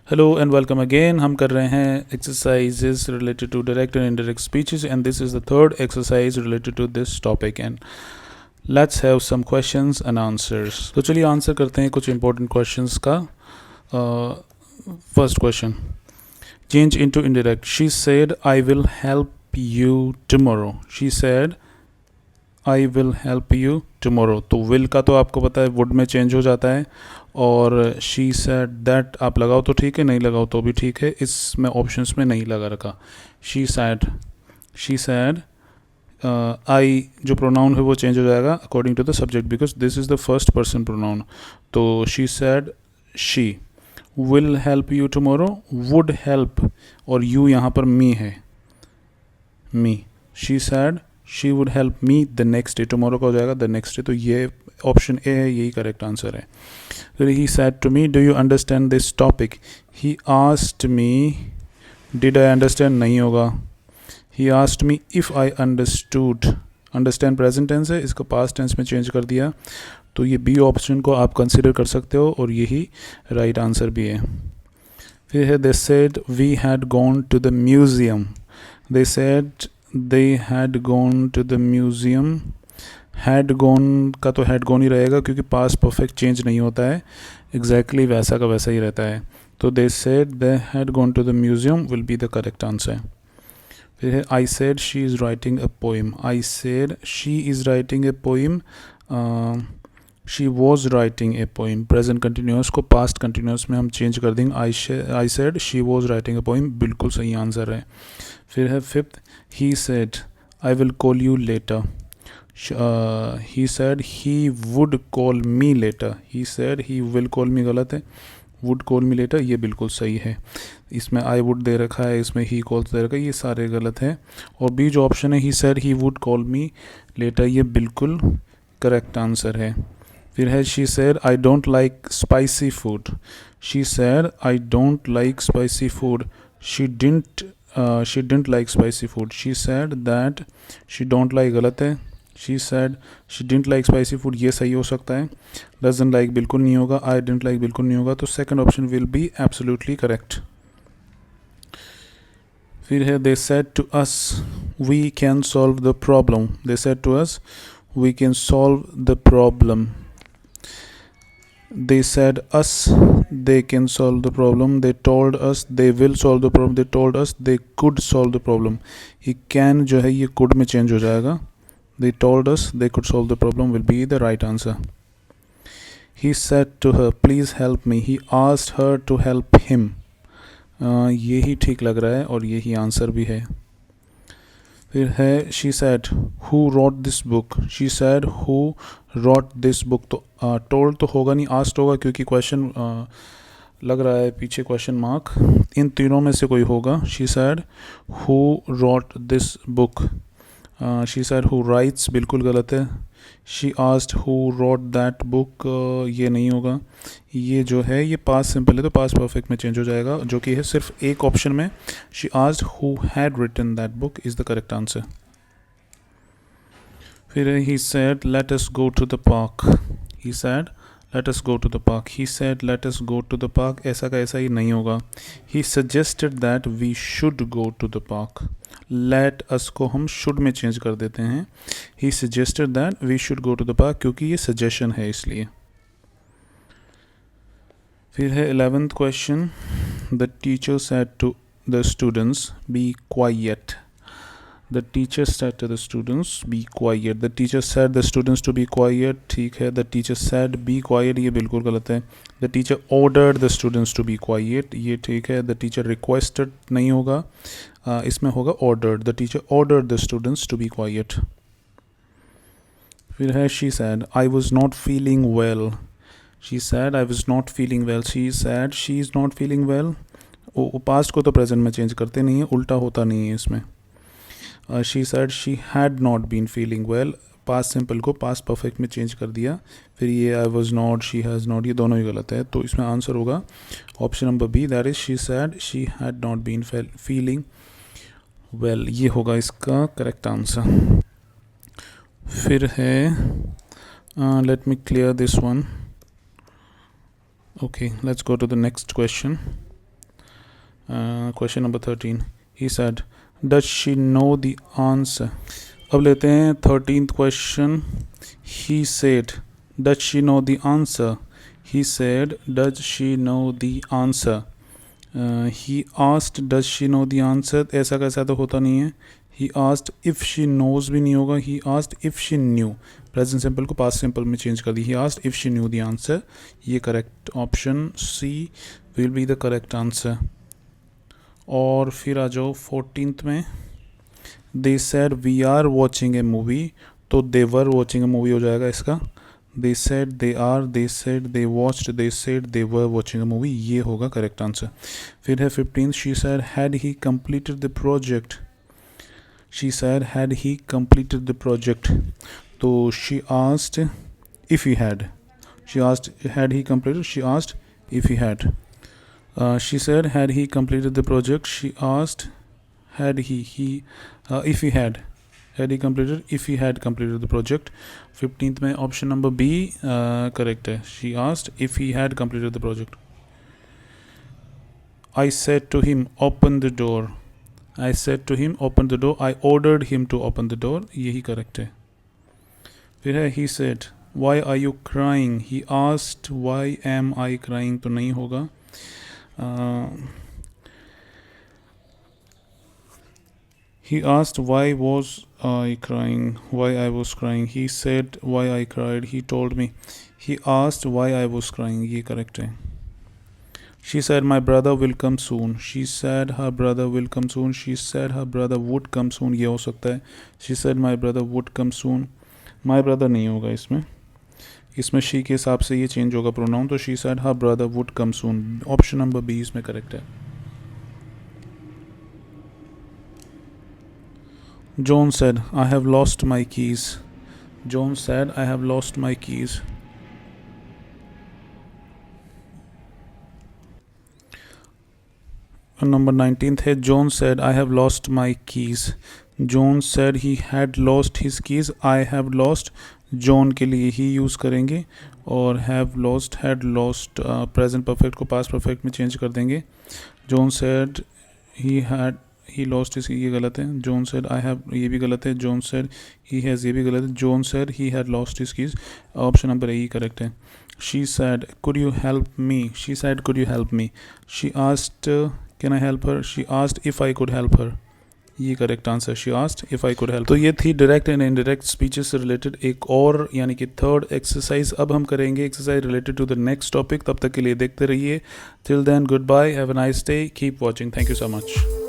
Hello and welcome again. हम कर रहे हैं exercises related to direct and indirect speeches and this is the third exercise related to this topic and let's have some questions and answers. तो चलिए answer करते हैं कुछ important questions का। First question, change into indirect. She said I will help you tomorrow. She said I will help you tomorrow. तो will का तो आपको पता है वुड में चेंज हो जाता है, और शी सेड दैट आप लगाओ तो ठीक है, नहीं लगाओ तो भी ठीक है। इसमें ऑप्शंस में नहीं लगा रखा। शी सैड आई जो प्रोनाउन है वो चेंज हो जाएगा according to the subject because this is the first person pronoun. तो she said she will help you tomorrow, would help, और यू यहाँ पर मी है, me. She said she would help me the next day, tomorrow का हो जाएगा the next day. तो ये ऑप्शन ए है, यही करेक्ट आंसर है। फिर he said to me do you understand this topic. He asked me did I understand, नहीं होगा। He asked me if I understood, understand present tense है, इसको पास्ट टेंस में चेंज कर दिया। तो ये बी ऑप्शन को आप कंसिडर कर सकते हो और यही राइट आंसर भी है। फिर है they said we had gone to the museum. They said they had gone to the museum. Had gone का तो हैड गॉन ही रहेगा क्योंकि पास परफेक्ट चेंज नहीं होता है, एग्जैक्टली वैसा का वैसा ही रहता है। तो they said they had gone to the museum will be the correct answer. फिर है I said she is writing a poem. I said she is writing a poem, she was writing a poem. Present continuous को past continuous में हम change कर देंगे। I said she was writing a poem बिल्कुल सही answer है। फिर है fifth, he said I will call you later. He said he would call me letter. He said he will call मी गलत है, वुड कॉल मी लेटर ये बिल्कुल सही है। इसमें आई वुड दे रखा है, इसमें ही कॉल्स दे रखा है, ये सारे गलत है। और बी जो ऑप्शन है he said he would call me later, ये बिल्कुल करेक्ट आंसर है। फिर है she said I don't like spicy food. She said I don't like spicy food. She didn't like spicy food. She said that she don't like गलत है। She said she didn't like spicy food ये सही हो सकता है। Doesn't like बिल्कुल नहीं होगा, आई डिडंट लाइक बिल्कुल नहीं होगा। तो second option will be absolutely correct. फिर है they said to us we can solve the problem. They said to us we can solve the problem. They said us they can solve the problem. They told us they will solve the problem. They told us they could solve the problem. ये can जो है ये could में change हो जाएगा। They told us they could solve the problem will be the right answer. He said to her please help me. He asked her to help him. यही ठीक लग रहा है और यही आंसर भी है। फिर है she said who wrote this book. She said who wrote this book. तो told तो होगा नहीं, asked होगा क्योंकि क्वेश्चन लग रहा है पीछे क्वेश्चन मार्क। इन तीनों में से कोई होगा। she said who wrote this book. she said who writes बिल्कुल गलत है। she asked who wrote that book ये नहीं होगा। ये जो है ये पास्ट सिंपल है तो पास्ट परफेक्ट में चेंज हो जाएगा, जो कि है सिर्फ एक ऑप्शन में। she asked who had written that book is the correct answer. फिर he said let us go to the park. he said let us go to the park. he said let us go to the park ऐसा का ऐसा ही नहीं होगा। he suggested that we should go to the park. let us को हम should में change कर देते हैं। he suggested that we should go to the park क्योंकि ये suggestion है इसलिए। फिर है 11th question, the teacher said to the students be quiet. The teacher said to the students be quiet. The teacher said the students to be quiet ठीक है। The teacher said be quiet ये बिल्कुल गलत है। The teacher ordered the students to be quiet ये ठीक है। The teacher requested नहीं होगा, इसमें होगा ordered. The teacher ordered the students to be quiet. फिर है she said I was not feeling well. She said I was not feeling well. She said she is not feeling well. Past को तो present में change करते नहीं है, उल्टा होता नहीं है इसमें। she said she had not been feeling well. Past simple को पास्ट परफेक्ट में चेंज कर दिया। फिर ये I was not, she has not, ये दोनों ही गलत है। तो इसमें आंसर होगा option number B, that is she said she had not been feeling well, ये होगा इसका करेक्ट आंसर। फिर है let me clear this one. Okay let's go to the next question. Question number 13 he said does she know the answer. अब लेते हैं 13th question. He said does she know the answer. He said does she know the answer. He asked does she know the answer, ऐसा कैसा तो होता नहीं है। He asked if she knows भी नहीं होगा, he asked if she knew. Present simple को पास्ट सिंपल में चेंज कर दी। He asked if she knew the answer. ये correct option C will be the correct answer. और फिर आ जाओ 14th में। They said we are watching a movie, तो they were watching a movie हो जाएगा इसका। They said they are, they said they watched, they said they were watching a movie, ये होगा करेक्ट आंसर। फिर है 15th। She said had he completed the project. She said had he completed the project, तो she asked if he had. She asked had he completed, she asked if he had. She said had he completed the project. She asked had he if he had completed, if he had completed the project. 15th में option number B correct है। She asked if he had completed the project. I said to him open the door. I said to him open the door. I ordered him to open the door, यही correct है। फिर है he said why are you crying. He asked why am I crying, तो नहीं होगा। He asked why was I crying, why I was crying. He said why I cried. He told me. He asked why I was crying, ये correct है। She said my brother will come soon. She said her brother will come soon. She said her brother would come soon, ये हो सकता है। She said my brother would come soon. My brother नहीं होगा इसमें, इसमें she के हिसाब से ये चेंज होगा प्रोनाउन, तो she said her brother would come soon. Option number B इसमें करेक्ट है। John said I have lost my keys. John said I have lost my keys. Number 19th है John said I have lost my keys. John said he had lost his keys. I have lost John के लिए he use करेंगे, और have lost had lost present perfect को past perfect में change कर देंगे। John said he lost इस, ये गलत है। जॉन सेड आई हैव, ये भी गलत है। जॉन सेड ही हैज़, ये भी गलत है। John said he had lost his keys, option number A correct है। She said could you help me. She said could you help me. She asked can I help her. She asked if I could help her, ये correct answer. She asked if I could help. तो ये थी direct and indirect speeches से related एक और यानी कि third exercise. अब हम करेंगे exercise related to the next topic. तब तक के लिए देखते रहिए। Till then good bye, have a nice day, keep watching, thank you so much.